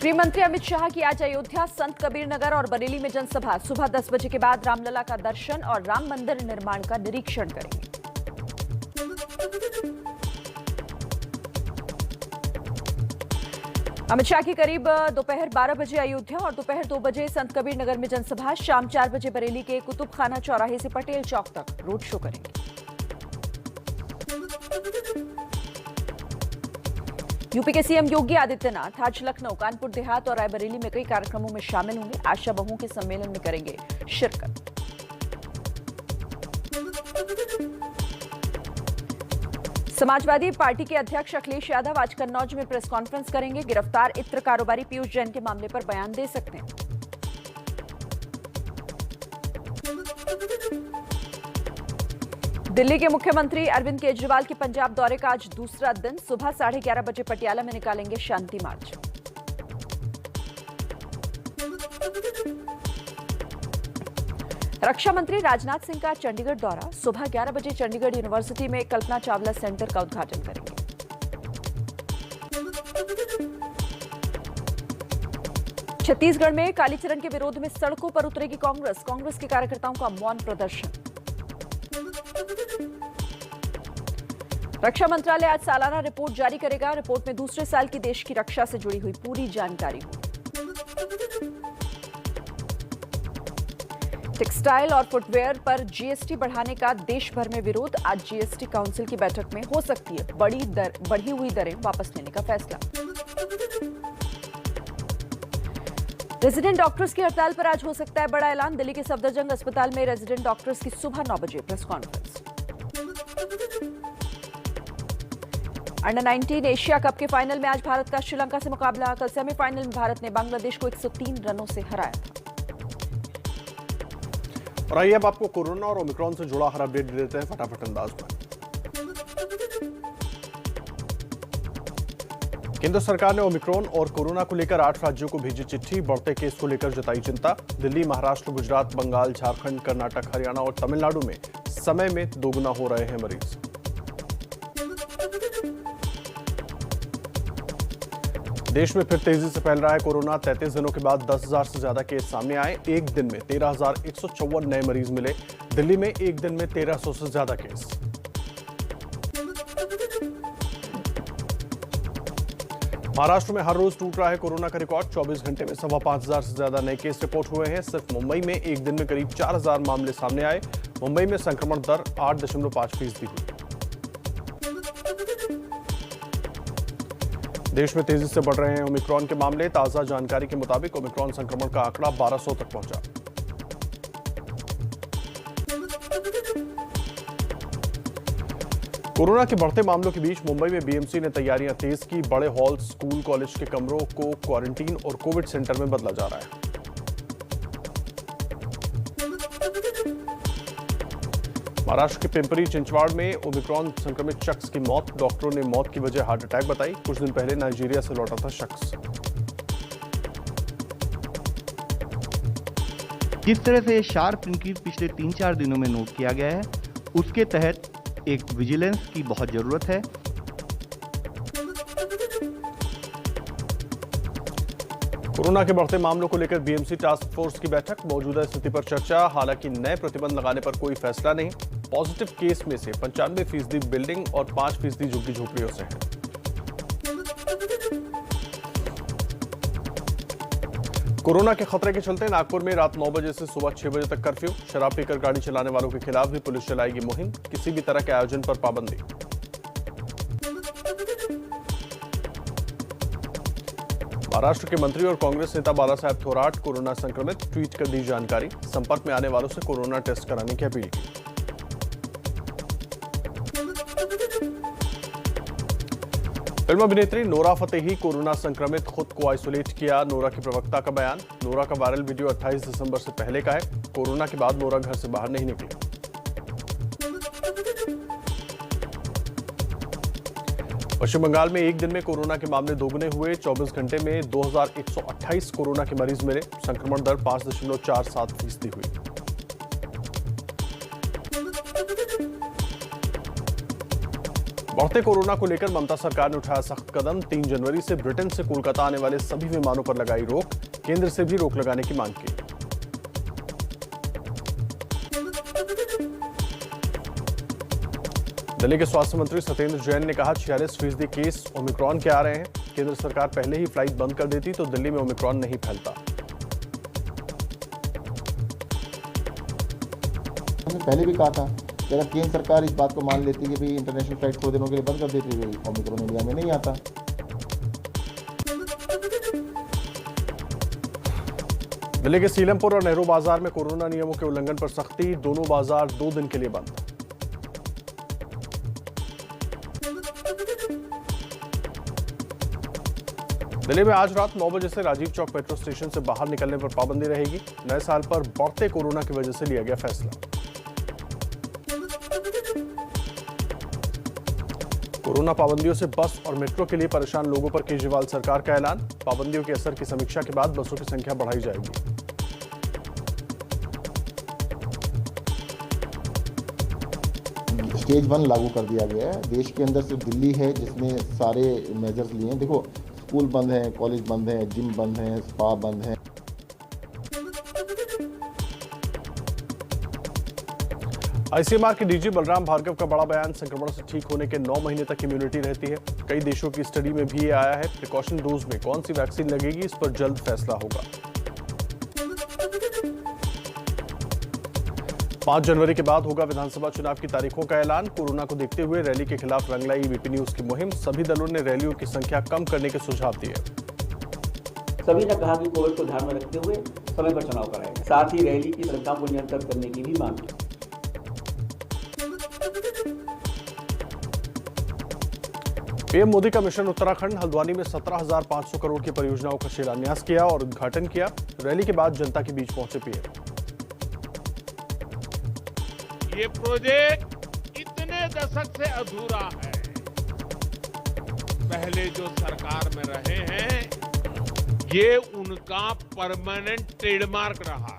गृह मंत्री अमित शाह की आज अयोध्या, संत कबीर नगर और बरेली में जनसभा। सुबह 10 बजे के बाद रामलला का दर्शन और राम मंदिर निर्माण का निरीक्षण करेंगे। अमित शाह की करीब दोपहर 12 बजे अयोध्या और दोपहर 2 बजे संत कबीर नगर में जनसभा। शाम 4 बजे बरेली के कुतुबखाना चौराहे से पटेल चौक तक रोड शो करेंगे। यूपी के सीएम योगी आदित्यनाथ आज लखनऊ, कानपुर देहात और रायबरेली में कई कार्यक्रमों में शामिल होंगे। आशा बहुओं के सम्मेलन में करेंगे शिरकत। समाजवादी पार्टी के अध्यक्ष अखिलेश यादव आज कन्नौज में प्रेस कॉन्फ्रेंस करेंगे। गिरफ्तार इत्र कारोबारी पीयूष जैन के मामले पर बयान दे सकते हैं। दिल्ली के मुख्यमंत्री अरविंद केजरीवाल के पंजाब दौरे का आज दूसरा दिन। सुबह 11:30 बजे पटियाला में निकालेंगे शांति मार्च। रक्षा मंत्री राजनाथ सिंह का चंडीगढ़ दौरा। सुबह 11 बजे चंडीगढ़ यूनिवर्सिटी में कल्पना चावला सेंटर का उद्घाटन करेंगे। छत्तीसगढ़ में कालीचरण के विरोध में सड़कों पर उतरेगी कांग्रेस। कांग्रेस के कार्यकर्ताओं का मौन प्रदर्शन। रक्षा मंत्रालय आज सालाना रिपोर्ट जारी करेगा। रिपोर्ट में दूसरे साल की देश की रक्षा से जुड़ी हुई पूरी जानकारी होगी। टेक्सटाइल और फुटवेयर पर जीएसटी बढ़ाने का देश भर में विरोध। आज जीएसटी काउंसिल की बैठक में हो सकती है बढ़ी हुई दरें वापस लेने का फैसला। रेजिडेंट डॉक्टर्स की हड़ताल पर आज हो सकता है बड़ा ऐलान। दिल्ली के सफदरजंग अस्पताल में रेजिडेंट डॉक्टर्स की सुबह 9 बजे press conference. Under 19 Asia cup के फाइनल में आज भारत का श्रीलंका से मुकाबला। कल सेमीफाइनल में भारत ने बांग्लादेश को 103 रनों से हराया था। और आइए अब आपको कोरोना और ओमिक्रॉन से जुड़ा हर अपडेट दे देते हैं फटाफट अंदाज में। केंद्र सरकार ने ओमिक्रॉन और कोरोना को लेकर 8 राज्यों को भेजी चिट्ठी। बढ़ते केस को लेकर जताई चिंता। दिल्ली, महाराष्ट्र, गुजरात, बंगाल, झारखंड, कर्नाटक, हरियाणा और तमिलनाडु में समय में दोगुना हो रहे हैं मरीज। देश में फिर तेजी से फैल रहा है कोरोना। 33 दिनों के बाद 10,000 से ज्यादा केस सामने आए। एक दिन में 13,154 नए मरीज मिले। दिल्ली में एक दिन में 1,300 से ज्यादा केस। महाराष्ट्र में हर रोज टूट रहा है कोरोना का रिकॉर्ड। 24 घंटे में 5,500 से ज्यादा नए केस रिपोर्ट हुए हैं। सिर्फ मुंबई में एक दिन में करीब 4,000 मामले सामने आए। मुंबई में संक्रमण दर 8.5% हुई। देश में तेजी से बढ़ रहे हैं ओमिक्रॉन के मामले। ताजा जानकारी के मुताबिक ओमिक्रॉन संक्रमण का आंकड़ा 1200 तक पहुंचा। कोरोना के बढ़ते मामलों के बीच मुंबई में बीएमसी ने तैयारियां तेज की। बड़े हॉल, स्कूल, कॉलेज के कमरों को क्वारंटीन और कोविड सेंटर में बदला जा रहा है। महाराष्ट्र के पिंपरी चिंचवाड़ में ओमिक्रॉन संक्रमित शख्स की मौत। डॉक्टरों ने मौत की वजह हार्ट अटैक बताई। कुछ दिन पहले नाइजीरिया से लौटा था शख्स। जिस तरह से शार्प इंक्रीज पिछले 3-4 दिनों में नोट किया गया है, उसके तहत एक विजिलेंस की बहुत जरूरत है। कोरोना के बढ़ते मामलों को लेकर बीएमसी टास्क फोर्स की बैठक। मौजूदा स्थिति पर चर्चा। हालांकि नए प्रतिबंध लगाने पर कोई फैसला नहीं। पॉजिटिव केस में से 95% बिल्डिंग और 5% झुग्गी झोपड़ियों से हैं। कोरोना के खतरे के चलते नागपुर में रात 9 बजे से सुबह 6 बजे तक कर्फ्यू। शराब पीकर गाड़ी चलाने वालों के खिलाफ भी पुलिस चलाएगी मुहिम। किसी भी तरह के आयोजन पर पाबंदी। महाराष्ट्र के मंत्री और कांग्रेस नेता बाला साहेब थोराट कोरोना संक्रमित। ट्वीट कर दी जानकारी। संपर्क में आने वालों से कोरोना टेस्ट कराने की अपील की। फिल्म अभिनेत्री नोरा फतेही कोरोना संक्रमित, खुद को आइसोलेट किया। नोरा की प्रवक्ता का बयान। नोरा का वायरल वीडियो 28 दिसंबर से पहले का है। कोरोना के बाद नोरा घर से बाहर नहीं निकली। पश्चिम बंगाल में एक दिन में कोरोना के मामले दोगुने हुए। 24 घंटे में 2,128 कोरोना के मरीज मिले। संक्रमण दर 5.47% हुई। बढ़ते कोरोना को लेकर ममता सरकार ने उठाया सख्त कदम। 3 जनवरी से ब्रिटेन से कोलकाता आने वाले सभी विमानों पर लगाई रोक। केंद्र से भी रोक लगाने की मांग की। दिल्ली के स्वास्थ्य मंत्री सत्येंद्र जैन ने कहा 46% केस ओमिक्रॉन के आ रहे हैं। केंद्र सरकार पहले ही फ्लाइट बंद कर देती तो दिल्ली में ओमिक्रॉन नहीं फैलता। हमने पहले भी कहा था कि अगर केंद्र सरकार इस बात को मान लेती कि भाई इंटरनेशनल फ्लाइट थोड़े दिनों के लिए बंद कर देती है, ओमिक्रॉन इंडिया में नहीं आता। दिल्ली के सीलमपुर और नेहरू बाजार में कोरोना नियमों के उल्लंघन पर सख्ती। दोनों बाजार 2 दिन के लिए बंद। दिल्ली में आज रात 9 बजे से राजीव चौक मेट्रो स्टेशन से बाहर निकलने पर पाबंदी रहेगी। नए साल पर बढ़ते कोरोना की वजह से लिया गया फैसला। कोरोना पाबंदियों से बस और मेट्रो के लिए परेशान लोगों पर केजरीवाल सरकार का ऐलान। पाबंदियों के असर की समीक्षा के बाद बसों की संख्या बढ़ाई जाएगी। स्टेज 1 लागू कर दिया गया है। देश के अंदर सिर्फ दिल्ली है जिसने सारे मेजर्स लिए हैं। देखो, स्कूल बंद हैं, कॉलेज बंद हैं, जिम बंद हैं, स्पा बंद हैं। आईसीएमआर के डीजी बलराम भार्गव का बड़ा बयान। संक्रमण से ठीक होने के 9 महीने तक इम्यूनिटी रहती है। कई देशों की स्टडी में भी ये आया है। प्रिकॉशन डोज में कौन सी वैक्सीन लगेगी, इस पर जल्द फैसला होगा। 5 जनवरी के बाद होगा विधानसभा चुनाव की तारीखों का ऐलान। कोरोना को देखते हुए रैली के खिलाफ रंग लाई वीपी न्यूज की मुहिम। सभी दलों ने रैलियों की संख्या कम करने के सुझाव दिए। सभी ने कहा कि कोविड को ध्यान में रखते हुए समय पर चुनाव कराएंगे। साथ ही रैली की संख्या को नियंत्रित करने की भी मांग की। पीएम मोदी का मिशन उत्तराखंड। हल्द्वानी में 17,500 करोड़ की परियोजनाओं का शिलान्यास किया और उद्घाटन किया। रैली के बाद जनता के बीच पहुंचे पीएम। ये प्रोजेक्ट इतने दशक से अधूरा है। पहले जो सरकार में रहे हैं, ये उनका परमानेंट ट्रेडमार्क रहा।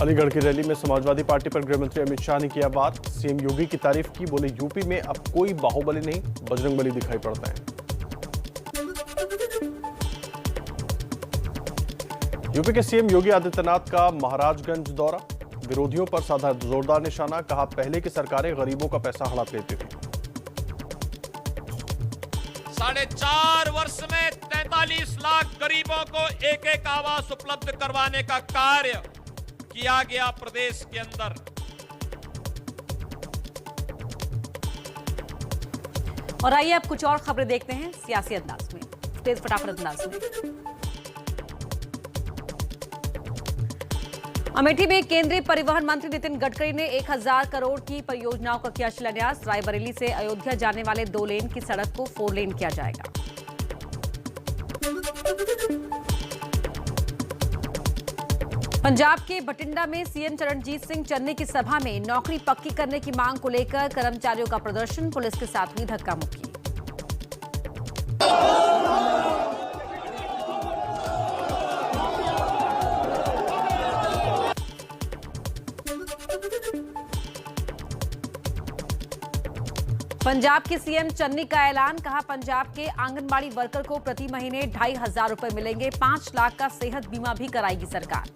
अलीगढ़ की रैली में समाजवादी पार्टी पर गृह मंत्री अमित शाह ने किया बात। सीएम योगी की तारीफ की। बोले यूपी में अब कोई बाहुबली नहीं, बजरंगबली दिखाई पड़ता है। यूपी के सीएम योगी आदित्यनाथ का महाराजगंज दौरा। विरोधियों पर साधा जोरदार निशाना। कहा पहले की सरकारें गरीबों का पैसा हड़प लेती थी। 4.5 वर्ष में 43 लाख गरीबों को एक आवास उपलब्ध करवाने का कार्य किया गया प्रदेश के अंदर। और आइए अब कुछ और खबरें देखते हैं सियासी अंदाज में, तेज फटाफट अंदाज में। अमेठी में केंद्रीय परिवहन मंत्री नितिन गडकरी ने 1000 करोड़ की परियोजनाओं का किया शिलान्यास। रायबरेली से अयोध्या जाने वाले 2 लेन की सड़क को 4 लेन किया जाएगा। पंजाब के बठिंडा में सीएम चरणजीत सिंह चन्नी की सभा में नौकरी पक्की करने की मांग को लेकर कर्मचारियों का प्रदर्शन। पुलिस के साथ हुई धक्का मुक्की। पंजाब के सीएम चन्नी का ऐलान। कहा पंजाब के आंगनबाड़ी वर्कर को प्रति महीने 2,500 रुपए मिलेंगे। 5 लाख का सेहत बीमा भी कराएगी सरकार।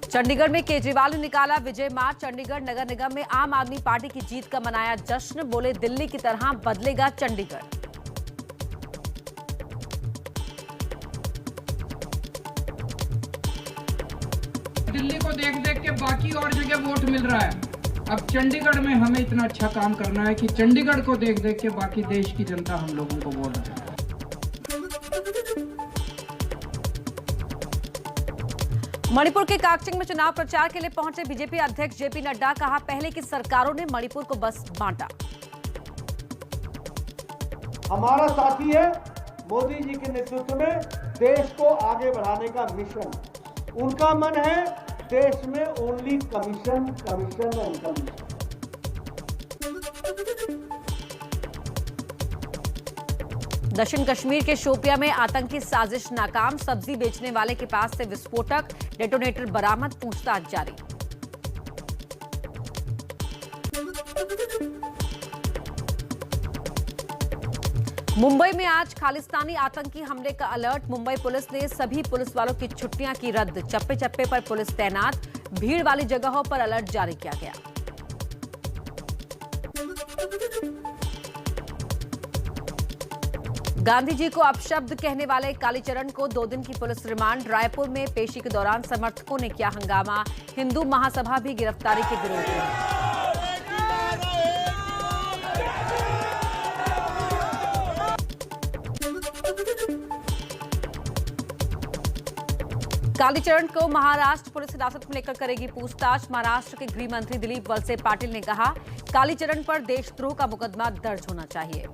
चंडीगढ़ में केजरीवाल ने निकाला विजय मार्च। चंडीगढ़ नगर निगम में आम आदमी पार्टी की जीत का मनाया जश्न। बोले दिल्ली की तरह बदलेगा चंडीगढ़। दिल्ली को देख देख के बाकी और जगह वोट मिल रहा है। अब चंडीगढ़ में हमें इतना अच्छा काम करना है कि चंडीगढ़ को देख देख के बाकी देश की जनता हम लोगों को वोट दे। मणिपुर के काकचिंग में चुनाव प्रचार के लिए पहुंचे बीजेपी अध्यक्ष जेपी नड्डा। कहा पहले की सरकारों ने मणिपुर को बस बांटा। हमारा साथी है मोदी जी के नेतृत्व में देश को आगे बढ़ाने का मिशन। उनका मन है देश में only commission commission and commission. दक्षिण कश्मीर के शोपिया में आतंकी साजिश नाकाम, सब्जी बेचने वाले के पास से विस्फोटक, डेटोनेटर बरामद, पूछताछ जारी। मुंबई में आज खालिस्तानी आतंकी हमले का अलर्ट, मुंबई पुलिस ने सभी पुलिस वालों की छुट्टियां की रद्द, चप्पे चप्पे पर पुलिस तैनात, भीड़ वाली जगहों पर अलर्ट जारी किया गया। गांधी जी को अपशब्द कहने वाले कालीचरण को 2 दिन की पुलिस रिमांड, रायपुर में पेशी के दौरान समर्थकों ने किया हंगामा, हिंदू महासभा भी गिरफ्तारी के विरोध में। कालीचरण को महाराष्ट्र पुलिस हिरासत में लेकर करेगी पूछताछ, महाराष्ट्र के गृह मंत्री दिलीप वलसे पाटिल ने कहा, कालीचरण पर देशद्रोह का मुकदमा दर्ज होना चाहिए।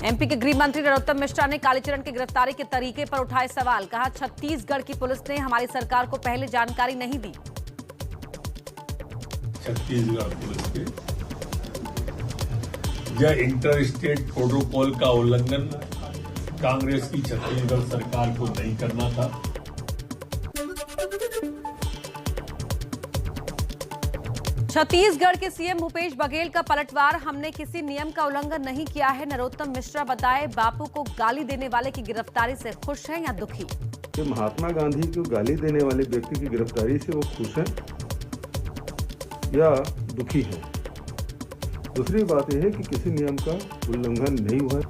एमपी के गृह मंत्री नरोत्तम मिश्रा ने कालीचरण की गिरफ्तारी के तरीके पर उठाए सवाल, कहा छत्तीसगढ़ की पुलिस ने हमारी सरकार को पहले जानकारी नहीं दी। छत्तीसगढ़ पुलिस के यह इंटर स्टेट प्रोटोकॉल का उल्लंघन कांग्रेस की छत्तीसगढ़ सरकार को नहीं करना था। छत्तीसगढ़ के सीएम भूपेश बघेल का पलटवार, हमने किसी नियम का उल्लंघन नहीं किया है, नरोत्तम मिश्रा बताए, बापू को गाली देने वाले की गिरफ्तारी से खुश हैं या दुखी। महात्मा गांधी को गाली देने वाले व्यक्ति की गिरफ्तारी से वो खुश हैं या दुखी हैं। दूसरी बात यह है कि किसी नियम का उल्लंघन नहीं हुआ।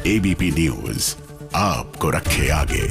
एबीपी न्यूज आपको रखे आगे।